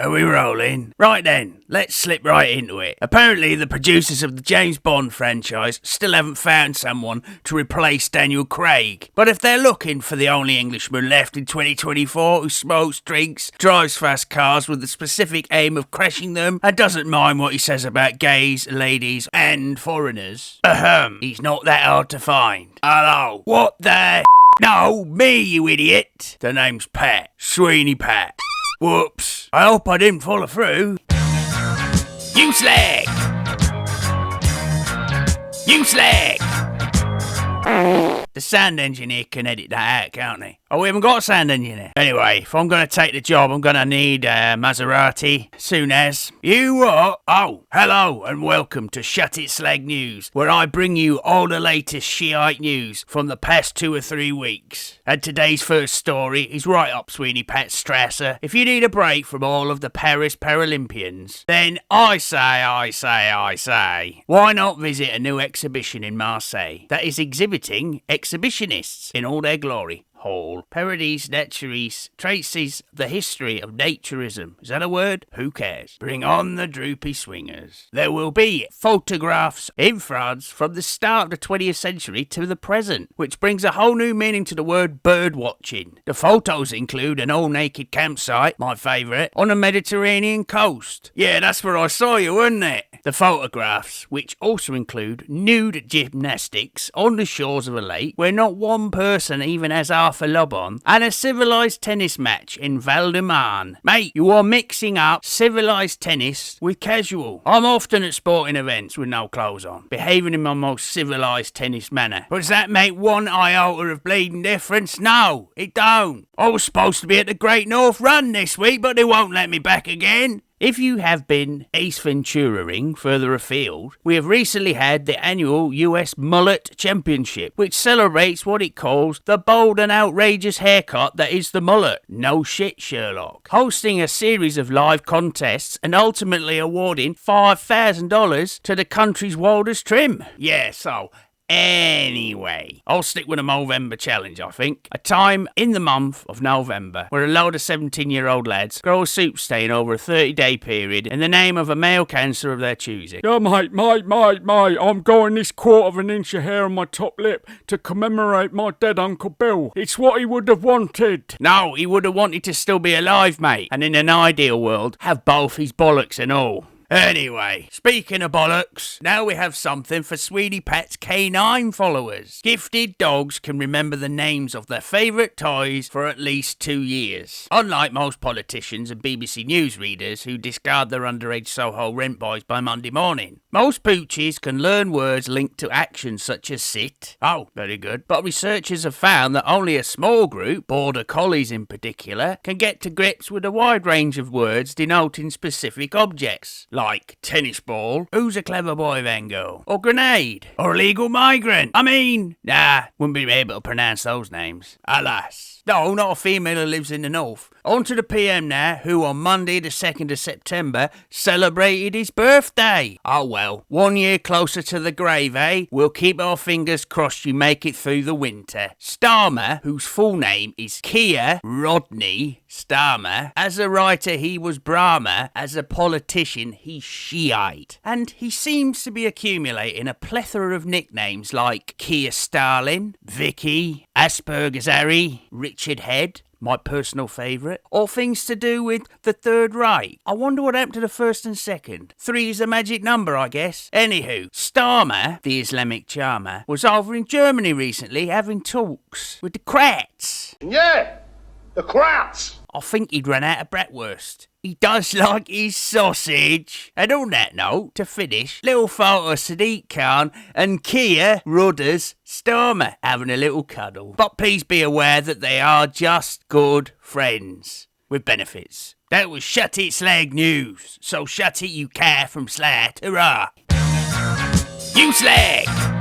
Are we rolling? Right then, let's slip right into it. Apparently, the producers of the James Bond franchise still haven't found someone to replace Daniel Craig. But if they're looking for the only Englishman left in 2024 who smokes, drinks, drives fast cars with the specific aim of crashing them, and doesn't mind what he says about gays, ladies, and foreigners, he's not that hard to find. Hello, what the No, me, you idiot. The name's Pat. Sweeney Pat. Whoops. I hope I didn't follow through. You Slag! You Slag! The sound engineer can edit that out, can't he? Oh, we haven't got a sound engineer. Anyway, if I'm going to take the job, I'm going to need Maserati. Soon as. You what? Oh, hello and welcome to Shut It Slag News, where I bring you all the latest Shiite news from the past 2 or 3 weeks. And today's first story is right up Sweeney Pat Strasser. If you need a break from all of the Paris Paralympians, then I say, why not visit a new exhibition in Marseille that is exhibiting exhibitionists in all their glory? Hall. Paradis Naturis traces the history of naturism. Is that a word? Who cares? Bring on the droopy swingers. There will be photographs in France from the start of the 20th century to the present, which brings a whole new meaning to the word bird watching. The photos include an all-naked campsite, my favourite, on a Mediterranean coast. Yeah, that's where I saw you, wasn't it? The photographs, which also include nude gymnastics on the shores of a lake where not one person even has half a lob on, and a civilised tennis match in Val de Marne. Mate, you are mixing up civilised tennis with casual. I'm often at sporting events with no clothes on, behaving in my most civilised tennis manner. But does that make one iota of bleeding difference? No, it don't. I was supposed to be at the Great North Run this week, but they won't let me back again. If you have been Ace Ventura-ing further afield, we have recently had the annual US Mullet Championship, which celebrates what it calls the bold and outrageous haircut that is the mullet. No shit, Sherlock. Hosting a series of live contests and ultimately awarding $5,000 to the country's wildest trim. Yeah, so anyway, I'll stick with a Movember challenge, I think. A time in the month of November where a load of 17-year-old lads grow a soup stain over a 30-day period in the name of a male cancer of their choosing. Yeah, mate, I'm going this 1/4 inch of hair on my top lip to commemorate my dead Uncle Bill. It's what he would have wanted. No, he would have wanted to still be alive, mate, and in an ideal world, have both his bollocks and all. Anyway, speaking of bollocks, now we have something for Sweeney Pat's canine followers. Gifted dogs can remember the names of their favourite toys for at least 2 years. Unlike most politicians and BBC News readers who discard their underage Soho rent boys by Monday morning. Most poochies can learn words linked to actions such as sit. Oh, very good. But researchers have found that only a small group, border collies in particular, can get to grips with a wide range of words denoting specific objects. Like tennis ball, who's a clever boy Van Gogh, or grenade, or illegal migrant. Wouldn't be able to pronounce those names. Alas. No, not a female who lives in the north. On to the PM now, who on Monday the 2nd of September celebrated his birthday. Oh well, 1 year closer to the grave, eh? We'll keep our fingers crossed you make it through the winter. Starmer, whose full name is Keir Rodney Starmer, as a writer he was Brahma, as a politician he's Shiite. And he seems to be accumulating a plethora of nicknames like Keir Starlin, Vicky, Asperger's Harry, Richard Head, my personal favourite, or things to do with the Third Reich. I wonder what happened to the first and second. 3 is a magic number, I guess. Anywho, Starmer, the Islamic charmer, was over in Germany recently having talks with the Krats. Yeah, the Krats. I think he'd run out of bratwurst. He does like his sausage. And on that note, to finish, little photo of Sadiq Khan and Keir Rudders Starmer having a little cuddle. But please be aware that they are just good friends with benefits. That was Shut It Slag News. So shut it, you care from Slag. Hurrah! You Slag!